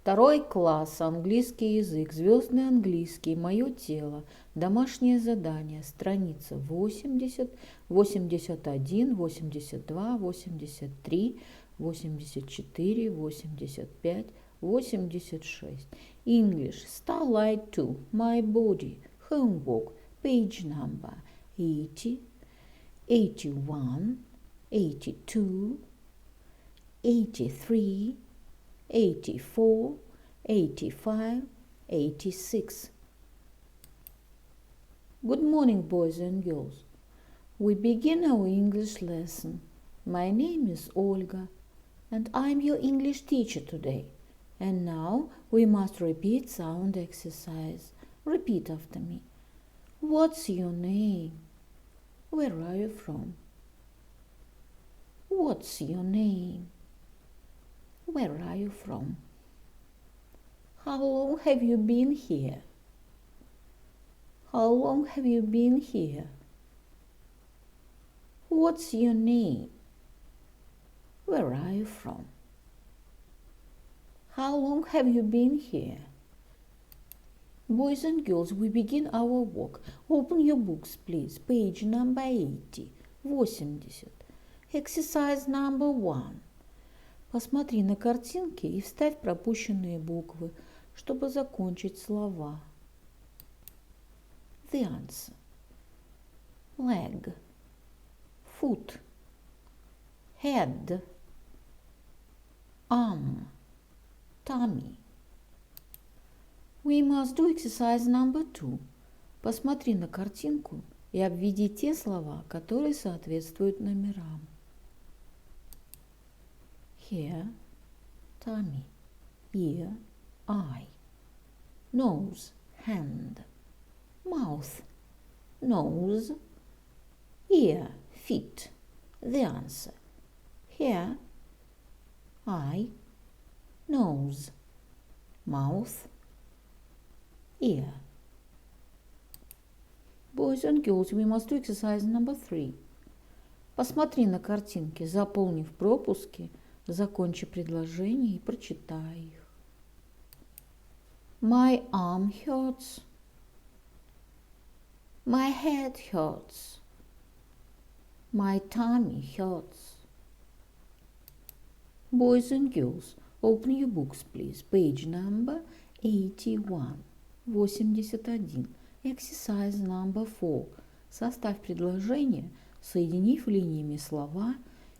Второй класс, английский язык, звездный английский, мое тело, домашнее задание, страница 80, 81, 82, 83, 84, 85, 86. English, Starlight 2, my body, homework, page number 80, 81, 82, 83, 84, 85, 86. Good morning, boys and girls. We begin our English lesson. My name is Olga, and I'm your English teacher today. And now we must repeat sound exercise. Repeat after me. What's your name? Where are you from? What's your name? Where are you from? How long have you been here? How long have you been here? What's your name? Where are you from? How long have you been here? Boys and girls, we begin our work. Open your books, please. Page number 80, 80. Exercise number 1. Посмотри на картинки и вставь пропущенные буквы, чтобы закончить слова. The answer. Leg, foot, head, arm, tummy. We must do exercise number 2. Посмотри на картинку и обведи те слова, которые соответствуют номерам. Hair, tummy, ear, eye, nose, hand, mouth, nose, ear, feet. The answer. Hair, eye, nose, mouth, ear. Boys and girls, we must do exercise number 3. Посмотри на картинки, заполнив пропуски, закончи предложение и прочитай их. My arm hurts. My head hurts. My tummy hurts. Boys and girls, open your books, please. Page number 81. 81. Exercise number 4. Составь предложение, соединив линиями слова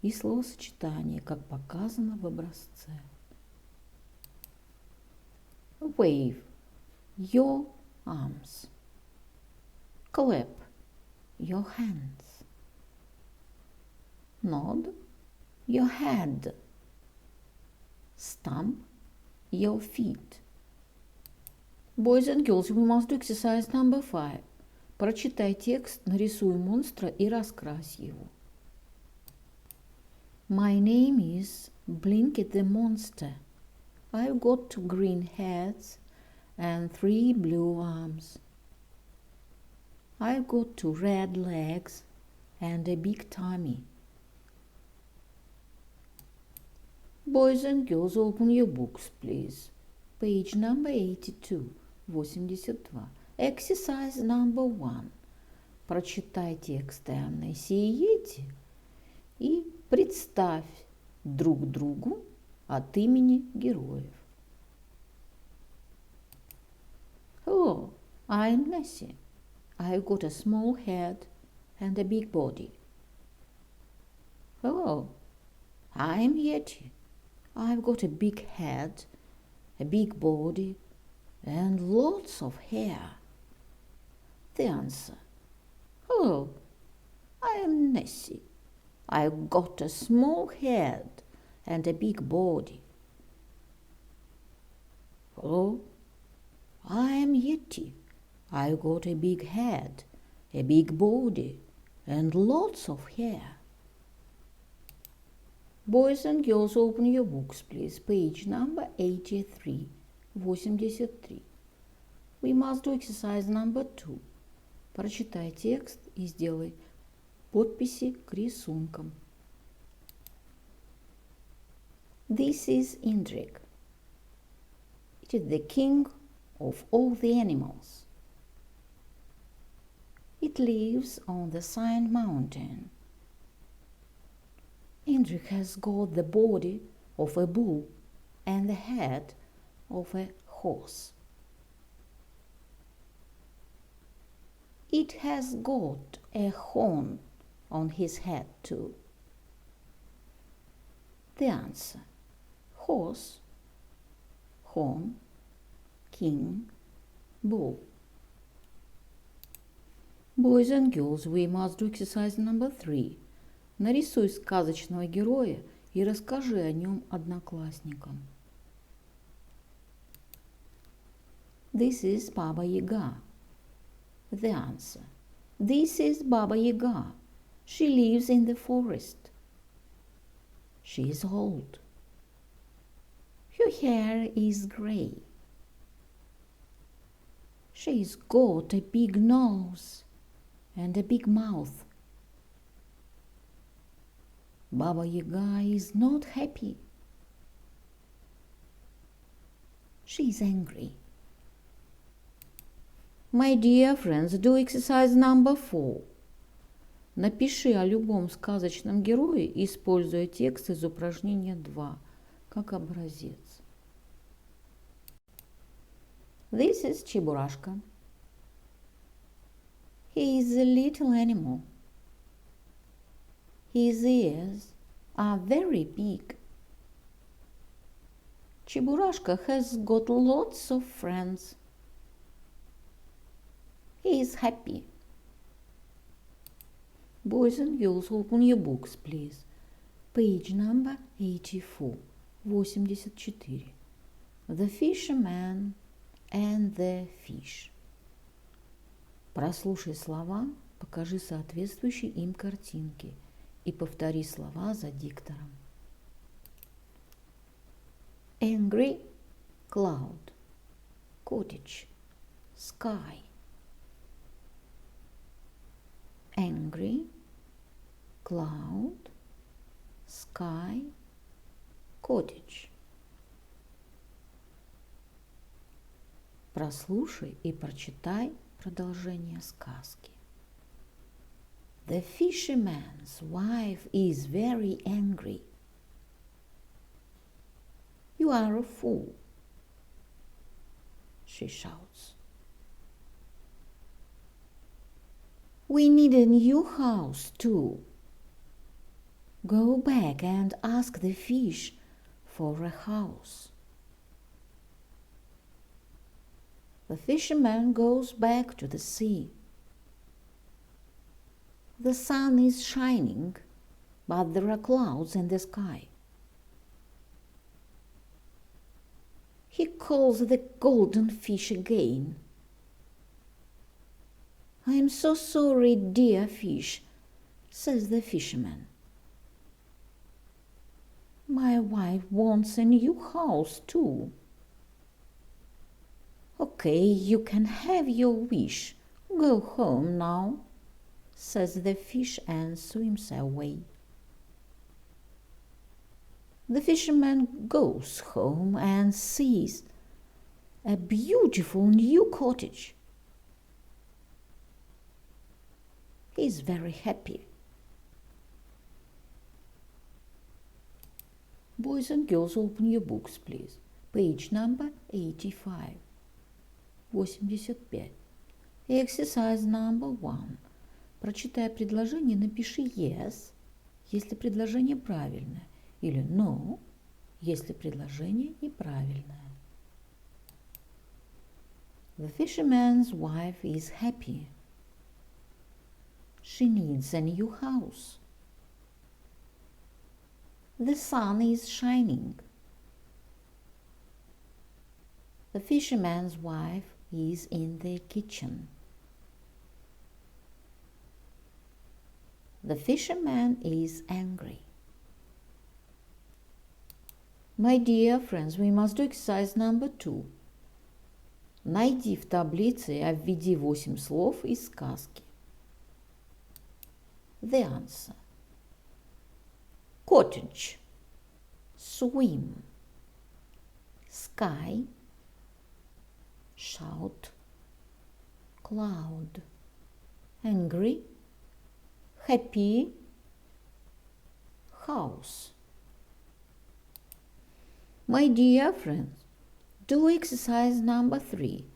и словосочетания, как показано в образце. Wave your arms. Clap your hands. Nod your head. Stamp your feet. Boys and girls, we must do exercise number 5. Прочитай текст, нарисуй монстра и раскрась его. My name is Blinky the Monster. I've got 2 green heads and 3 blue arms. I've got 2 red legs and a big tummy. Boys and girls, open your books, please. Page number 82, 82. Exercise number 1. Прочитай текст Анны Сиети и представь друг другу от имени героев. Hello, I'm Nessie. I've got a small head and a big body. Hello, I'm Yeti. I've got a big head, a big body, and lots of hair. The answer. Hello, I'm Nessie. I've got a small head and a big body. Hello, I'm Yeti. I've got a big head, a big body, and lots of hair. Boys and girls, open your books, please. Page number 83, 83. We must do exercise number 2. Прочитай текст и сделай подписи к рисункам. This is Indrik. It is the king of all the animals. It lives on the sand mountain. Andrew has got the body of a bull and the head of a horse. It has got a horn on his head too. The answer: horse, horn, king, bull. Boys and girls, we must do exercise number 3. Нарисуй сказочного героя и расскажи о нем одноклассникам. This is Baba Yaga. The answer: this is Baba Yaga. She lives in the forest. She is old. Her hair is grey. She's got a big nose and a big mouth. Baba Yaga is not happy. She is angry. My dear friends, do exercise number 4. Напиши о любом сказочном герое, используя текст из упражнения 2 как образец. This is Чебурашка. He is a little animal. His ears are very big. Чебурашка has got lots of friends. He is happy. Boys and girls, open your books, please. Page number 84. 84. The Fisherman and the Fish. Прослушай слова, покажи соответствующие им картинки и повтори слова за диктором. Angry, cloud, cottage, sky. Angry, cloud, sky, cottage. Прослушай и прочитай продолжение сказки. The fisherman's wife is very angry. You are a fool, she shouts. We need a new house too. Go back and ask the fish for a house. The fisherman goes back to the sea. The sun is shining, but there are clouds in the sky. He calls the golden fish again. I am so sorry, dear fish, says the fisherman. My wife wants a new house too. Okay, you can have your wish. Go home now, says the fish and swims away. The fisherman goes home and sees a beautiful new cottage. He is very happy. Boys and girls, open your books, please. Page number 85. 85. Exercise number 1. Прочитая предложение, напиши yes, если предложение правильное, или no, если предложение неправильное. The fisherman's wife is happy. She needs a new house. The sun is shining. The fisherman's wife is in the kitchen. The fisherman is angry. My dear friends, we must do exercise number 2. Найди в таблице и обведи 8 слов из сказки. The answer: cottage, swim, sky, shout, cloud, angry, happy, house. My dear friends, do exercise number 3.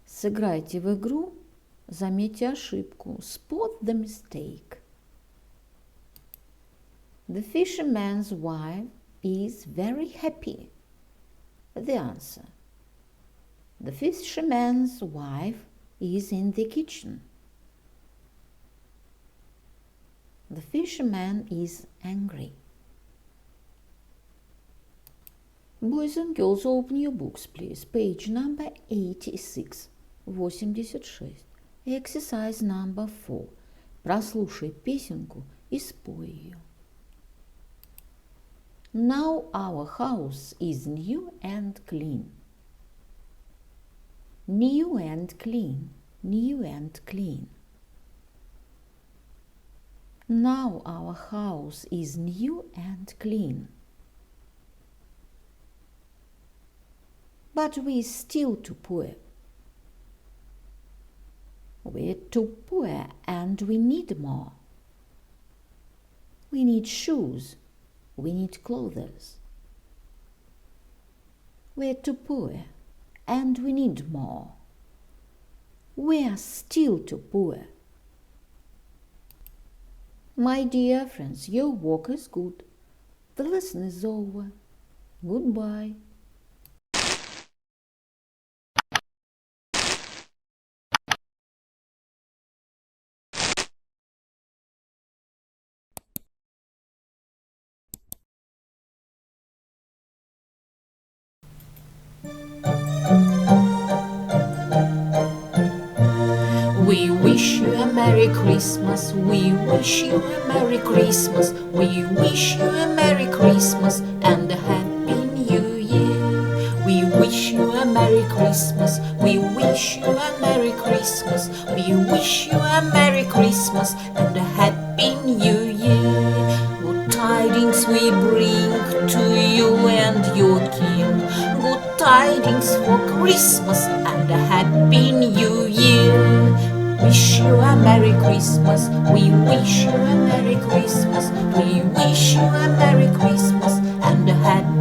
Сыграйте в игру, заметьте ошибку. Spot the mistake. The fisherman's wife is very happy. The answer. The fisherman's wife is in the kitchen. The fisherman is angry. Boys and girls, open your books, please. Page number 86. 86. Exercise number 4. Прослушай песенку и спой ее. Now our house is new and clean. New and clean, new and clean. Now our house is new and clean. But we're still too poor. We're too poor and we need more. We need shoes. We need clothes. We're too poor and we need more. We are still too poor. My dear friends, your work is good. The lesson is over. Goodbye. We wish you a Merry Christmas. We wish you a Merry Christmas. We wish you a Merry Christmas and a Happy New Year. We wish you a Merry Christmas. We wish you a Merry Christmas. We wish you a Merry Christmas and a Happy New Year. Good tidings we bring to you and your kin. Good tidings for Christmas and a Happy New Year. Wish you a Merry Christmas. We wish you a Merry Christmas. We wish you a Merry Christmas and a Happy